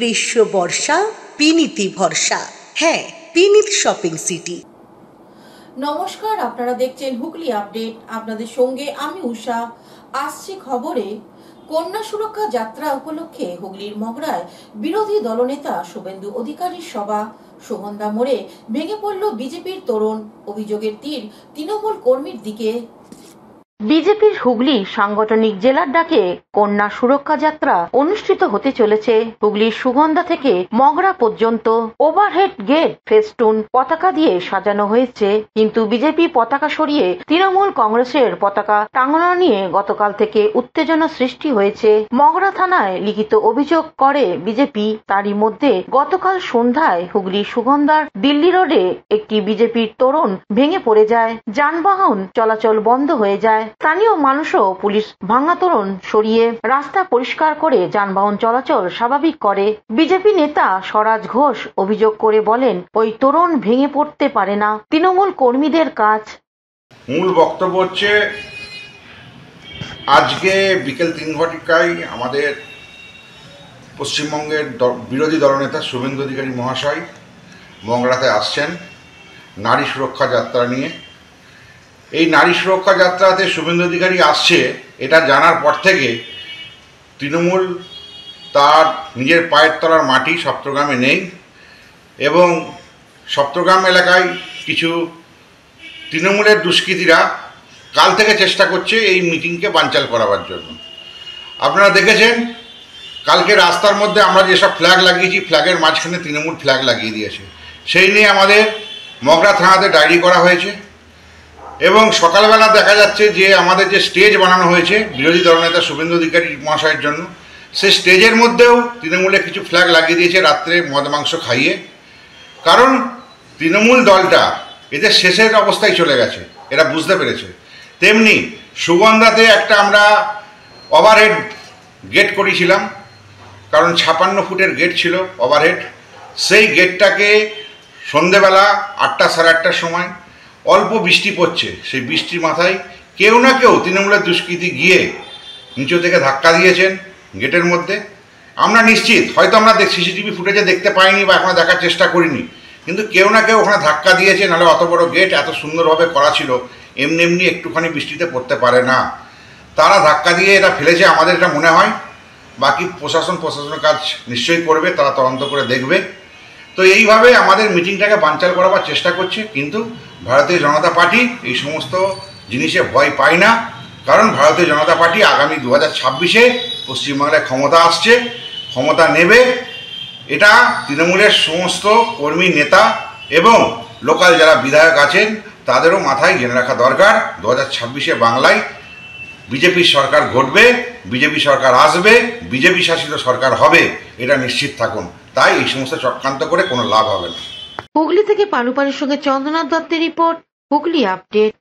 গ্রীষ্ম বর্ষা বিনীতি ভরসা। হ্যাঁ, বিনীত শপিং সিটি। নমস্কার, আপনারা দেখছেন হুগলি আপডেট। আপনাদের সঙ্গে আমি উষা। আসছে খবরে, কন্যা সুরক্ষা যাত্রা উপলক্ষে হুগলির মগরায় বিরোধী দলনেতা শুভেন্দু অধিকারীর সভা। সুগন্ধা মোড়ে ভেঙে পড়ল বিজেপির তোরণ, অভিযোগের তীর তৃণমূল কর্মীর দিকে। বিজেপির হুগলি সাংগঠনিক জেলার ডাকে কন্যা সুরক্ষা যাত্রা অনুষ্ঠিত হতে চলেছে। হুগলির সুগন্ধা থেকে মগরা পর্যন্ত ওভারহেড গেট ফেস্টুন পতাকা দিয়ে সাজানো হয়েছে, কিন্তু বিজেপি পতাকা সরিয়ে তৃণমূল কংগ্রেসের পতাকা টাঙানো নিয়ে গতকাল থেকে উত্তেজনা সৃষ্টি হয়েছে। মগরা থানায় লিখিত অভিযোগ করে বিজেপি। তারই মধ্যে গতকাল সন্ধ্যায় হুগলি সুগন্ধার দিল্লি রোডে একটি বিজেপির তোরণ ভেঙে পড়ে যায়, যানবাহন চলাচল বন্ধ হয়ে যায়। স্থানীয় মানুষও পুলিশ ভাঙা তোরণ সরিয়ে রাস্তা পরিষ্কার করে যানবাহন চলাচল স্বাভাবিক করে। বিজেপি নেতা স্বরাজ ঘোষ অভিযোগ করে বলেন, ওই তোরণ ভেঙে পড়তে পারে না তৃণমূল কর্মীদের কাজ। মূল বক্তব্য হচ্ছে, আজকে বিকেল 3 ঘটিকায় আমাদের পশ্চিমবঙ্গের বিরোধী দলনেতা শুভেন্দু অধিকারী মহাশয় মগরাতে আসছেন নারী সুরক্ষা যাত্রা নিয়ে। এই নারী সুরক্ষা যাত্রাতে শুভেন্দু অধিকারী আসছে এটা জানার পর থেকে তৃণমূল তার নিজের পায়ের তলার মাটি সপ্তগ্রামে নেই, এবং সপ্তগ্রাম এলাকায় কিছু তৃণমূলের দুষ্কৃতীরা কাল থেকে চেষ্টা করছে এই মিটিংকে বানচাল করাবার জন্য। আপনারা দেখেছেন কালকে রাস্তার মধ্যে আমরা যেসব ফ্ল্যাগ লাগিয়েছি, ফ্ল্যাগের মাঝখানে তৃণমূল ফ্ল্যাগ লাগিয়ে দিয়েছে। সেই নিয়ে আমাদের মগরা থানাতে ডায়েরি করা হয়েছে, এবং সকালবেলা দেখা যাচ্ছে যে আমাদের যে স্টেজ বানানো হয়েছে বিরোধী দলনেতা শুভেন্দু অধিকারী মহাশয়ের জন্য, সেই স্টেজের মধ্যেও তৃণমূলে কিছু ফ্ল্যাগ লাগিয়ে দিয়েছে রাত্রে মদ মাংস খাইয়ে। কারণ তৃণমূল দলটা এদের শেষের অবস্থায় চলে গেছে, এরা বুঝতে পেরেছে। তেমনি সুগন্ধাতে একটা আমরা ওভারহেড গেট করেছিলাম, কারণ 56 ফুটের গেট ছিল ওভারহেড। সেই গেটটাকে সন্ধেবেলা 8টা সাড়ে 8টার সময় অল্প বৃষ্টি পড়ছে, সেই বৃষ্টির মাথায় কেউ না কেউ তৃণমূলের দুষ্কৃতী গিয়ে নিচু থেকে ধাক্কা দিয়েছেন গেটের মধ্যে। আমরা নিশ্চিত, হয়তো আমরা সিসিটিভি ফুটেজে দেখতে পাইনি বা এখনো দেখার চেষ্টা করিনি, কিন্তু কেউ না কেউ ওখানে ধাক্কা দিয়েছে, নাহলে অত বড় গেট এত সুন্দরভাবে করা ছিল, এমনি এমনি একটুখানি বৃষ্টিতে পড়তে পারে না। তারা ধাক্কা দিয়ে এটা ফেলেছে, আমাদের এটা মনে হয়। বাকি প্রশাসনের কাজ নিশ্চয়ই করবে, তারা তদন্ত করে দেখবে। তো এইভাবে আমাদের মিটিংটাকে বানচাল করাবার চেষ্টা করছে, কিন্তু ভারতীয় জনতা পার্টি এই সমস্ত জিনিসে ভয় পায় না। কারণ ভারতীয় জনতা পার্টি আগামী 2026-এ পশ্চিমবাংলায় ক্ষমতা আসছে, ক্ষমতা নেবে। এটা তৃণমূলের সমস্ত কর্মী নেতা এবং লোকাল যারা বিধায়ক আছেন তাদেরও মাথায় জেনে রাখা দরকার। 2026-এ বাংলায় বিজেপি সরকার ঘটবে, বিজেপি সরকার আসবে, বিজেপি শাসিত সরকার হবে, এটা নিশ্চিত থাকুন। তাই এই সমস্ত চক্রান্ত করে কোনো লাভ হবে না। হুগলি থেকে পানুপাড়ির সঙ্গে চন্দ্রনাথ দত্তের রিপোর্ট, হুগলি আপডেট।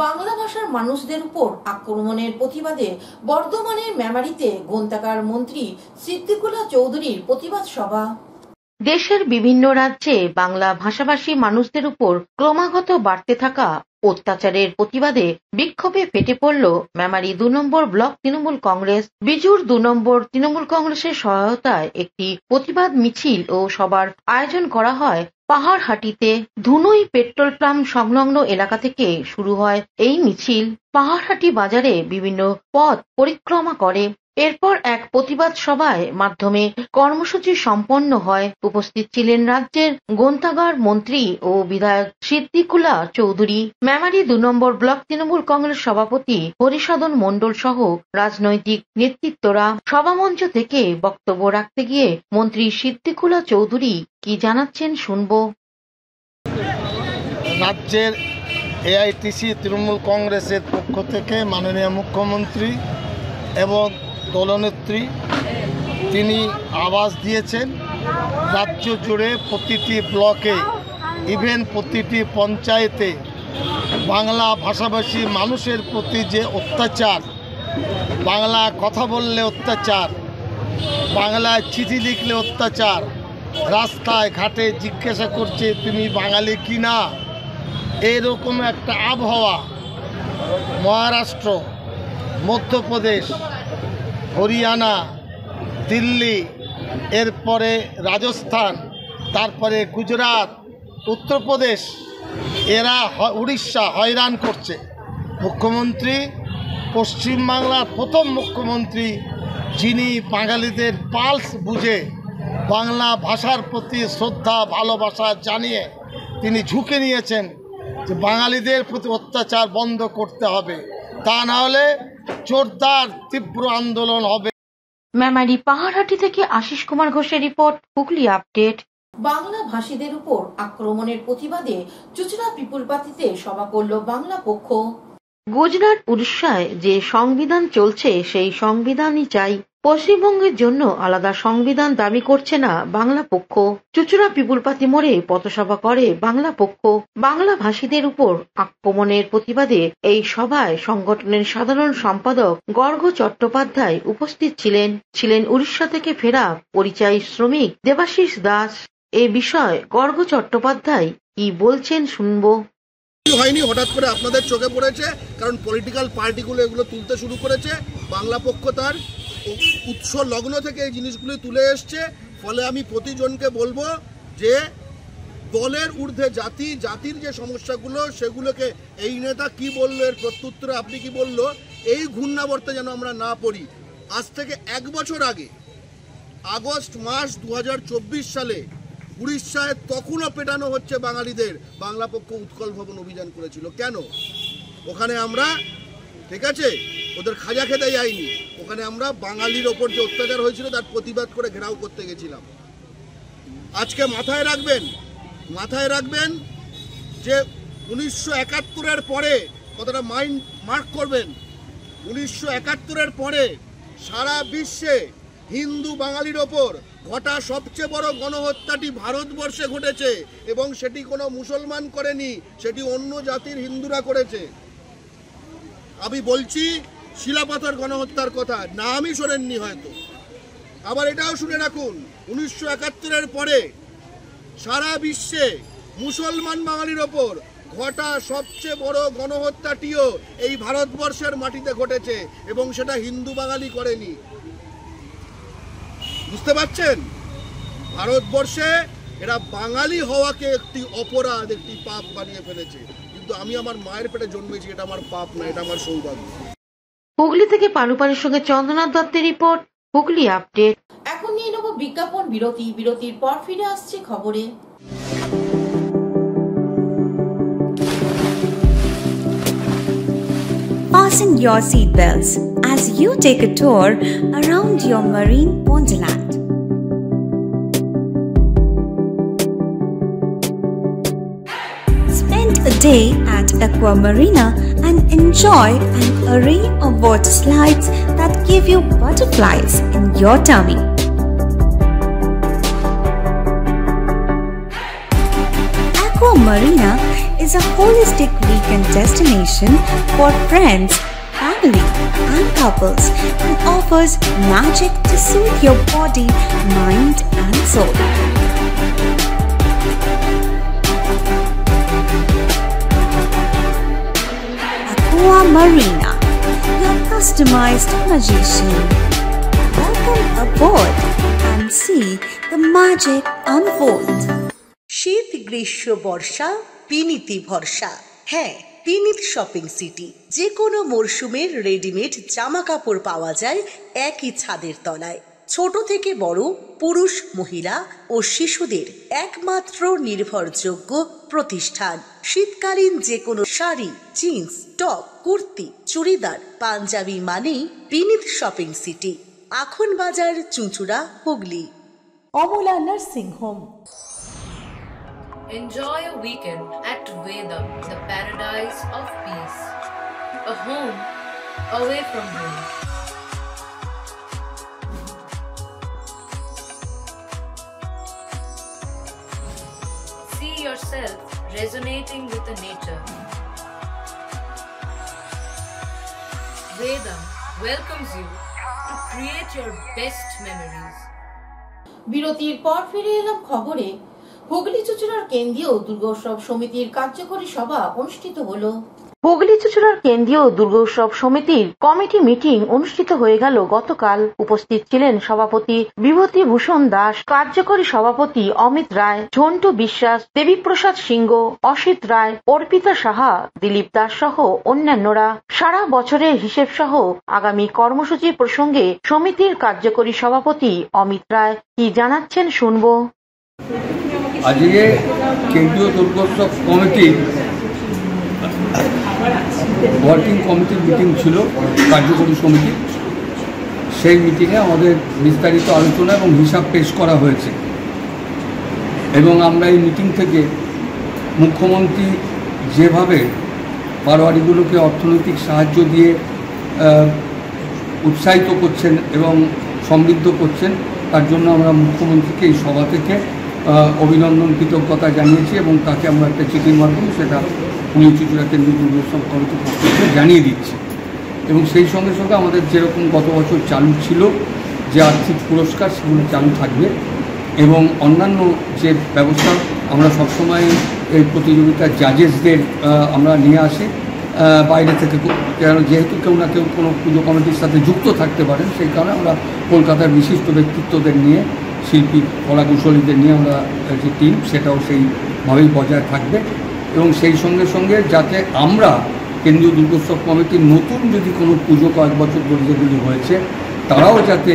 বাংলা ভাষার মানুষদের উপর আক্রমণের প্রতিবাদে বর্ধমানের মেমারিতে গ্রন্থাগার মন্ত্রী সিদ্দিকুল্লাহ চৌধুরীর প্রতিবাদ সভা। দেশের বিভিন্ন রাজ্যে বাংলা ভাষাভাষী মানুষদের উপর ক্রমাগত বাড়তে থাকা অত্যাচারের প্রতিবাদে বিক্ষোভে ফেটে পড়ল মেমারি 2 নম্বর ব্লক তৃণমূল কংগ্রেস। বিজুর 2 নম্বর তৃণমূল কংগ্রেসের সহায়তায় একটি প্রতিবাদ মিছিল ও সভার আয়োজন করা হয় পাহাড়হাটিতে। ধুনুই পেট্রোল পাম্প সংলগ্ন এলাকা থেকে শুরু হয় এই মিছিল। পাহাড়হাটি বাজারে বিভিন্ন পথ পরিক্রমা করে। এরপর এক প্রতিবাদ সভায় মাধ্যমে কর্মসূচি সম্পন্ন হয়। উপস্থিত ছিলেন রাজ্যের গ্রন্থাগার মন্ত্রী ও বিধায়ক সিদ্দিকুল্লাহ চৌধুরী, মেমারি 2 নম্বর ব্লক তৃণমূল কংগ্রেস সভাপতি হরিসদন মণ্ডল সহ রাজনৈতিক নেতৃত্বরা। সভামঞ্চ থেকে বক্তব্য রাখতে গিয়ে মন্ত্রী সিদ্দিকুল্লাহ চৌধুরী কি জানাচ্ছেন শুনবো। রাজ্যের এআইটিসি তৃণমূল কংগ্রেসের পক্ষ থেকে মাননীয় মুখ্যমন্ত্রী এবং দলনেত্রী তিনি আওয়াজ দিয়েছেন রাজ্য জুড়ে প্রতিটি ব্লকে, ইভেন প্রতিটি পঞ্চায়েতে বাংলা ভাষাভাষী মানুষের প্রতি যে অত্যাচার, বাংলা কথা বললে অত্যাচার, বাংলায় চিঠি লিখলে অত্যাচার, রাস্তায় ঘাটে জিজ্ঞাসা করছে তুমি বাঙালি কি না, এরকম একটা আবহাওয়া মহারাষ্ট্র, মধ্যপ্রদেশ, হরিয়ানা, দিল্লি, এরপরে রাজস্থান, তারপরে গুজরাট, উত্তরপ্রদেশ, এরা উড়িষ্যা হয়রান করছে। মুখ্যমন্ত্রী পশ্চিমবাংলার প্রথম মুখ্যমন্ত্রী যিনি বাঙালিদের পালস বুঝে বাংলা ভাষার প্রতি শ্রদ্ধা ভালোবাসা জানিয়ে তিনি ঝুঁকে নিয়েছেন যে বাঙালিদের প্রতি অত্যাচার বন্ধ করতে হবে, তা না হলে জোরদার তীব্র আন্দোলন হবে। মেমারি পাহাড়হাটি থেকে আশিস কুমার ঘোষের রিপোর্ট, হুগলি আপডেট। বাংলা ভাষীদের উপর আক্রমণের প্রতিবাদে চুঁচুড়া পিপুল পার্টিতে সভা করল বাংলা পক্ষ। গুজরাট উড়িষ্যায় যে সংবিধান চলছে সেই সংবিধানই চাই, পশ্চিমবঙ্গের জন্য আলাদা সংবিধান দাবি করছে না বাংলা পক্ষ। চুঁচুড়া পিপুল পার্টি মোড়ে পথসভা করে বাংলা পক্ষ। বাংলা ভাষীদের উপর আক্রমণের প্রতিবাদে এই সভায় সংগঠনের সাধারণ সম্পাদক গর্গ চট্টোপাধ্যায় উপস্থিত ছিলেন উড়িষ্যা থেকে ফেরা পরিযায়ী শ্রমিক দেবাশিস দাস। এ বিষয়ে গর্গ চট্টোপাধ্যায় কি বলছেন শুনবো। হয়নি, হঠাৎ করে আপনাদের চোখে পড়েছে, কারণ পলিটিক্যাল পার্টিগুলো এগুলো তুলতে শুরু করেছে। বাংলা পক্ষ তার উৎস লগ্ন থেকে এই জিনিসগুলি তুলে এসছে। ফলে আমি প্রতিজনকে বলবো যে দলের ঊর্ধ্বে জাতির যে সমস্যাগুলো সেগুলোকে এই নেতা কি বললো এর প্রত্যুত্তরে আপনি কি বললো, এই ঘূর্ণাবর্তে যেন আমরা না পড়ি। আজ থেকে 1 বছর আগে আগস্ট মাস 2024 সালে উড়িষ্যায় তখনও পেটানো হচ্ছে বাঙালিদের। বাংলা পক্ষ উৎকল ভবন অভিযান করেছিল। কেন? ওখানে আমরা, ঠিক আছে, ওদের খাজা খেতে যাইনি, ওখানে আমরা বাঙালির ওপর যে অত্যাচার হয়েছিল তার প্রতিবাদ করে ঘেরাও করতে গেছিলাম। আজকে মাথায় রাখবেন যে 1971-এর পরে, কথাটা মার্ক করবেন, 1971-এর পরে সারা বিশ্বে হিন্দু বাঙালির ওপর ঘটা সবচেয়ে বড় গণহত্যাটি ভারতবর্ষে ঘটেছে, এবং সেটি কোনো মুসলমান করেনি, সেটি অন্য জাতির হিন্দুরা করেছে। আমি বলছি শিলাপাথর গণহত্যার কথা, নামই শোনেননি হয়তো। আবার এটাও শুনে রাখুন, 1971-এর পরে সারা বিশ্বে মুসলমান বাঙালির ওপর ঘটা সবচেয়ে বড় গণহত্যাটিও এই ভারতবর্ষের মাটিতে ঘটেছে, এবং সেটা হিন্দু বাঙালি করেনি। বুঝতে পারছেন? ভারতবর্ষে এরা বাঙালি হওয়াকে একটি অপরাধ, একটি পাপ বানিয়ে ফেলেছে। কিন্তু আমি আমার মায়ের পেটে জন্মেছি, এটা আমার পাপ না, এটা আমার সৌভাগ্য। হুগলি থেকে পালুপাড়ির সঙ্গে চন্দ্রনাথ দত্তের রিপোর্ট, হুগলি আপডেট। এখন নিয়ে নেব বিজ্ঞাপন বিরতি। বিরতির পর ফিরে আসছে খবরে। Fasten your seatbelts as you take a tour around your marine wonderland. Spend a day at Aqua Marina and enjoy an array of water slides that give you butterflies in your tummy. Aqua Marina is a holistic weekend destination for friends, family and couples and offers magic to soothe your body, mind and soul. Aqua Marina, your customized magician. Welcome aboard and see the magic unfold. শীত গ্রীষ্ম বর্ষা পিনিতি ভরসা। হ্যাঁ, পিনিত shopping city. যে কোনো মরশুমের readymade জামা কাপড় পাওয়া যায় একই ছাদের তলায়। ছোট থেকে বড়, পুরুষ মহিলা ও শিশুদের একমাত্র নির্ভরযোগ্য প্রতিষ্ঠান। শীতকালীন যে কোনো শাড়ি, জিন্স, টপ, কুর্তি, চুড়িদার, পাঞ্জাবি মানেই পিনিত শপিং সিটি। আখন বাজার, চুঁচুড়া, Hooghly. Amala nursing home. Enjoy a weekend at Vedam, the paradise of peace. A home away from home. See yourself resonating with the nature. Vedam welcomes you to create your best memories. বিরতির পর ফিরে এলাম খবরে। হুগলি চুঁচুড়ার কেন্দ্রীয় দুর্গোৎসব সমিতির কার্যকরী সভা অনুষ্ঠিত হলো। হুগলি চুঁচুড়ার কেন্দ্রীয় দুর্গোৎসব সমিতির কমিটি মিটিং অনুষ্ঠিত হয়ে গেল গতকাল। উপস্থিত ছিলেন সভাপতি বিভূতি ভূষণ দাস, কার্যকরী সভাপতি অমিত রায়, ঝন্টু বিশ্বাস, দেবীপ্রসাদ সিংহ, অসিত রায়, অর্পিতা সাহা, দিলীপ দাস সহ অন্যান্যরা। সারা বছরের হিসেব সহ আগামী কর্মসূচি প্রসঙ্গে সমিতির কার্যকরী সভাপতি অমিত রায় কি জানাচ্ছেন শুনব। আজকে কেন্দ্রীয় দুর্গোৎসব কমিটির ওয়ার্কিং কমিটির মিটিং ছিল, কার্যকরী সমিতি। সেই মিটিংয়ে আমাদের বিস্তারিত আলোচনা এবং হিসাব পেশ করা হয়েছে এবং আমরা এই মিটিং থেকে মুখ্যমন্ত্রী যেভাবে বারোয়ারিগুলোকে অর্থনৈতিক সাহায্য দিয়ে উৎসাহিত করছেন এবং সমৃদ্ধ করছেন, তার জন্য আমরা মুখ্যমন্ত্রীকে এই সভা থেকে অভিনন্দন কৃতজ্ঞতা জানিয়েছি এবং তাকে আমরা একটা চিঠির মাধ্যমে সেটা হুগলি চুঁচুড়া কেন্দ্রীয় দুর্গোৎসব কমিটির পক্ষ থেকে জানিয়ে দিচ্ছি। এবং সেই সঙ্গে সঙ্গে আমাদের যেরকম গত বছর চালু ছিল যে আর্থিক পুরস্কার, সেগুলো চালু থাকবে এবং অন্যান্য যে ব্যবস্থা আমরা সবসময় এই প্রতিযোগিতার জাজেসদের আমরা নিয়ে আসি বাইরে থেকে, যেহেতু কেউ না কেউ কোনো পুজো কমিটির সাথে যুক্ত থাকতে পারেন, সেই কারণে আমরা কলকাতার বিশিষ্ট ব্যক্তিত্বদের নিয়ে, শিল্পী কলাকুশলীদের নিয়ে আমরা যে টিম, সেটাও সেইভাবেই বজায় থাকবে। এবং সেই সঙ্গে সঙ্গে যাতে আমরা কেন্দ্রীয় দুর্গোৎসব কমিটির নতুন যদি কোনো পুজো কয়েক বছর ধরে যেগুলি হয়েছে তারাও যাতে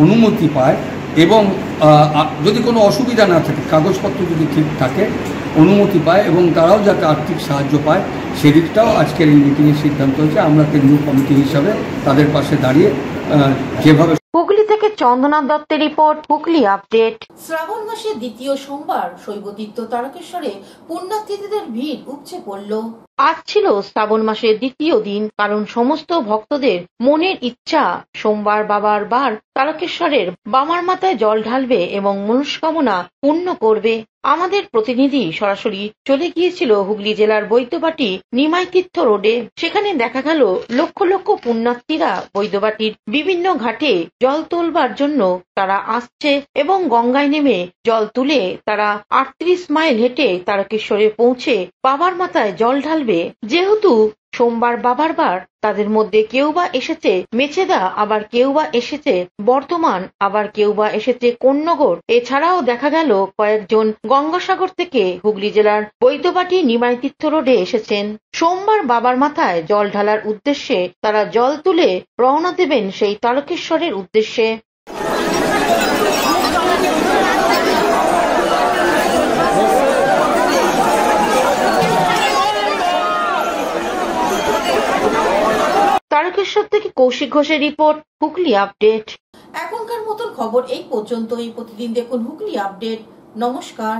অনুমতি পায় এবং যদি কোনো অসুবিধা না থাকে, কাগজপত্র যদি ঠিক থাকে, অনুমতি পায় এবং তারাও যাতে আর্থিক সাহায্য পায়, সেদিকটাও আজকের এই মিটিংয়ের সিদ্ধান্ত হয়েছে। আমরা কেন্দ্রীয় কমিটি হিসাবে তাদের পাশে দাঁড়িয়ে যেভাবে। হুগলি থেকে চন্দনা দত্তের রিপোর্ট, হুগলি আপডেট। শ্রাবণ মাসের দ্বিতীয় সোমবার শৈবতীর্থ তারকেশ্বরে পুণ্যার্থীদের ভিড় উপচে পড়ল। আজ ছিল শ্রাবণ মাসের দ্বিতীয় দিন, কারণ সমস্ত ভক্তদের মনের ইচ্ছা সোমবার বাবার বার তারকেশ্বরের বামার মাথায় জল ঢালবে এবং মনস্কামনা পূর্ণ করবে। আমাদের প্রতিনিধি সরাসরি চলে গিয়েছিল হুগলি জেলার বৈদ্যবাটি নিমাইতীর্থ রোডে। সেখানে দেখা গেল লক্ষ লক্ষ পুণ্যার্থীরা বৈদ্যবাটির বিভিন্ন ঘাটে জল তোলবার জন্য তারা আসছে এবং গঙ্গায় নেমে জল তুলে তারা 38 মাইল হেঁটে তারকেশ্বরে পৌঁছে বাবার মাথায় জল ঢালবে। যেহেতু সোমবার বাবার বার, তাদের মধ্যে কেউ বা এসেছে মেচেদা, আবার কেউ বা এসেছে বর্ধমান, আবার কেউ বা এসেছে কোন্নগর। এছাড়াও দেখা গেল কয়েকজন গঙ্গাসাগর থেকে হুগলি জেলার বৈদ্যবাটি নিমাইতীর্থ রোডে এসেছেন। সোমবার বাবার মাথায় জল ঢালার উদ্দেশ্যে তারা জল তুলে রওনা দেবেন সেই তারকেশ্বরের উদ্দেশ্যে। তারকেশ্বর থেকে কৌশিক ঘোষের রিপোর্ট, হুগলি আপডেট। এখনকার মতন খবর এই পর্যন্তই। প্রতিদিন দেখুন হুগলি আপডেট। নমস্কার।